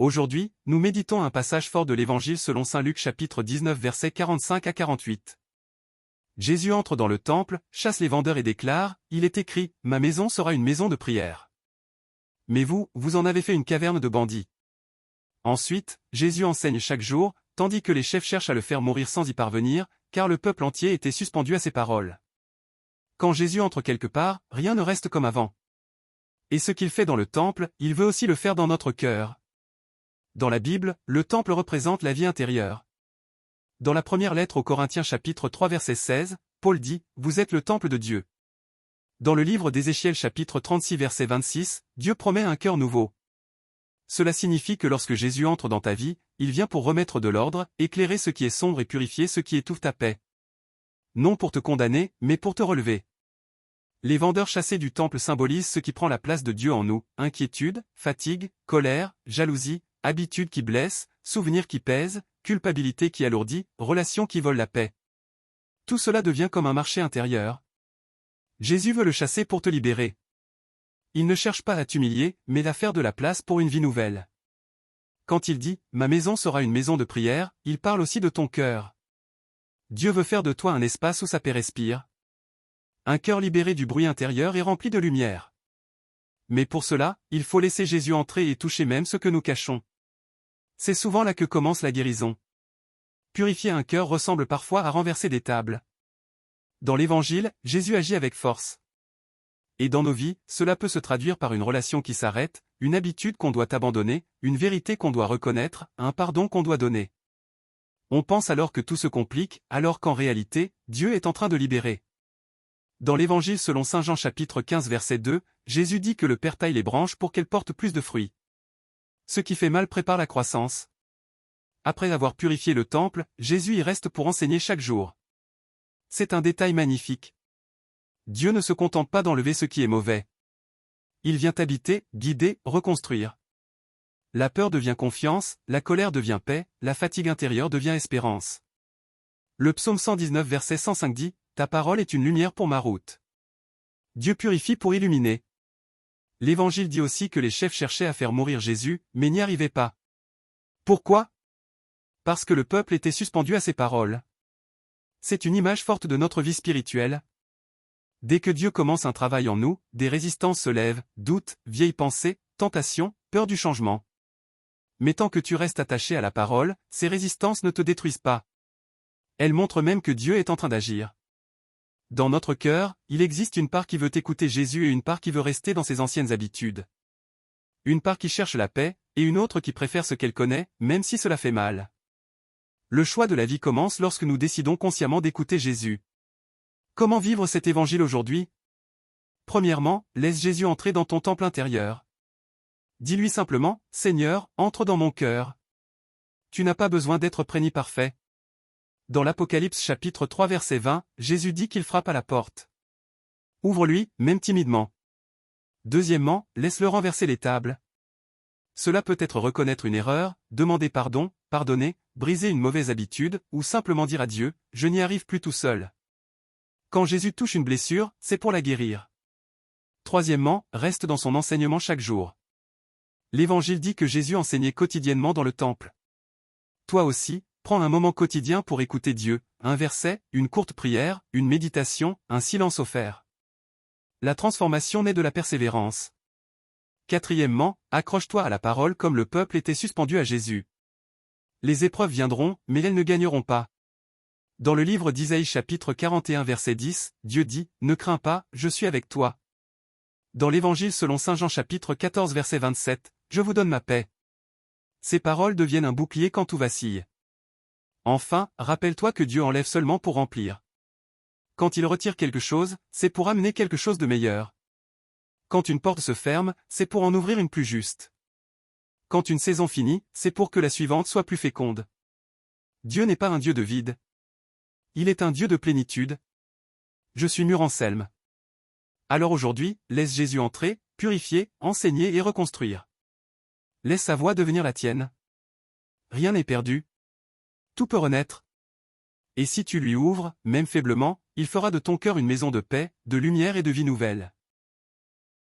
Aujourd'hui, nous méditons un passage fort de l'Évangile selon saint Luc chapitre 19 versets 45 à 48. Jésus entre dans le temple, chasse les vendeurs et déclare, « Il est écrit, ma maison sera une maison de prière. Mais vous, vous en avez fait une caverne de bandits. » Ensuite, Jésus enseigne chaque jour, tandis que les chefs cherchent à le faire mourir sans y parvenir, car le peuple entier était suspendu à ses paroles. Quand Jésus entre quelque part, rien ne reste comme avant. Et ce qu'il fait dans le temple, il veut aussi le faire dans notre cœur. Dans la Bible, le temple représente la vie intérieure. Dans la première lettre aux Corinthiens chapitre 3 verset 16, Paul dit, « Vous êtes le temple de Dieu. » Dans le livre d'Ézéchiel chapitre 36 verset 26, Dieu promet un cœur nouveau. Cela signifie que lorsque Jésus entre dans ta vie, il vient pour remettre de l'ordre, éclairer ce qui est sombre et purifier ce qui étouffe ta paix. Non pour te condamner, mais pour te relever. Les vendeurs chassés du temple symbolisent ce qui prend la place de Dieu en nous, inquiétude, fatigue, colère, jalousie, habitude qui blesse, souvenirs qui pèsent, culpabilité qui alourdit, relations qui volent la paix. Tout cela devient comme un marché intérieur. Jésus veut le chasser pour te libérer. Il ne cherche pas à t'humilier, mais à faire de la place pour une vie nouvelle. Quand il dit « Ma maison sera une maison de prière », il parle aussi de ton cœur. Dieu veut faire de toi un espace où sa paix respire. Un cœur libéré du bruit intérieur et rempli de lumière. Mais pour cela, il faut laisser Jésus entrer et toucher même ce que nous cachons. C'est souvent là que commence la guérison. Purifier un cœur ressemble parfois à renverser des tables. Dans l'Évangile, Jésus agit avec force. Et dans nos vies, cela peut se traduire par une relation qui s'arrête, une habitude qu'on doit abandonner, une vérité qu'on doit reconnaître, un pardon qu'on doit donner. On pense alors que tout se complique, alors qu'en réalité, Dieu est en train de libérer. Dans l'Évangile selon saint Jean chapitre 15 verset 2, Jésus dit que le Père taille les branches pour qu'elles portent plus de fruits. Ce qui fait mal prépare la croissance. Après avoir purifié le temple, Jésus y reste pour enseigner chaque jour. C'est un détail magnifique. Dieu ne se contente pas d'enlever ce qui est mauvais. Il vient habiter, guider, reconstruire. La peur devient confiance, la colère devient paix, la fatigue intérieure devient espérance. Le psaume 119 verset 105 dit, « Ta parole est une lumière pour ma route. » Dieu purifie pour illuminer. L'Évangile dit aussi que les chefs cherchaient à faire mourir Jésus, mais n'y arrivaient pas. Pourquoi? Parce que le peuple était suspendu à ses paroles. C'est une image forte de notre vie spirituelle. Dès que Dieu commence un travail en nous, des résistances se lèvent, doutes, vieilles pensées, tentations, peur du changement. Mais tant que tu restes attaché à la parole, ces résistances ne te détruisent pas. Elles montrent même que Dieu est en train d'agir. Dans notre cœur, il existe une part qui veut écouter Jésus et une part qui veut rester dans ses anciennes habitudes. Une part qui cherche la paix, et une autre qui préfère ce qu'elle connaît, même si cela fait mal. Le choix de la vie commence lorsque nous décidons consciemment d'écouter Jésus. Comment vivre cet évangile aujourd'hui? Premièrement, laisse Jésus entrer dans ton temple intérieur. Dis-lui simplement, « Seigneur, entre dans mon cœur. » Tu n'as pas besoin d'être prêt ni parfait. Dans l'Apocalypse chapitre 3 verset 20, Jésus dit qu'il frappe à la porte. Ouvre-lui, même timidement. Deuxièmement, laisse-le renverser les tables. Cela peut être reconnaître une erreur, demander pardon, pardonner, briser une mauvaise habitude, ou simplement dire à Dieu, « Je n'y arrive plus tout seul. » Quand Jésus touche une blessure, c'est pour la guérir. Troisièmement, reste dans son enseignement chaque jour. L'Évangile dit que Jésus enseignait quotidiennement dans le temple. Toi aussi, prends un moment quotidien pour écouter Dieu, un verset, une courte prière, une méditation, un silence offert. La transformation naît de la persévérance. Quatrièmement, accroche-toi à la parole comme le peuple était suspendu à Jésus. Les épreuves viendront, mais elles ne gagneront pas. Dans le livre d'Isaïe chapitre 41 verset 10, Dieu dit, « Ne crains pas, je suis avec toi. » Dans l'Évangile selon saint Jean chapitre 14 verset 27, « Je vous donne ma paix. » Ces paroles deviennent un bouclier quand tout vacille. Enfin, rappelle-toi que Dieu enlève seulement pour remplir. Quand il retire quelque chose, c'est pour amener quelque chose de meilleur. Quand une porte se ferme, c'est pour en ouvrir une plus juste. Quand une saison finit, c'est pour que la suivante soit plus féconde. Dieu n'est pas un Dieu de vide. Il est un Dieu de plénitude. Je suis Muranselme. Alors aujourd'hui, laisse Jésus entrer, purifier, enseigner et reconstruire. Laisse sa voix devenir la tienne. Rien n'est perdu. Tout peut renaître. Et si tu lui ouvres, même faiblement, il fera de ton cœur une maison de paix, de lumière et de vie nouvelle.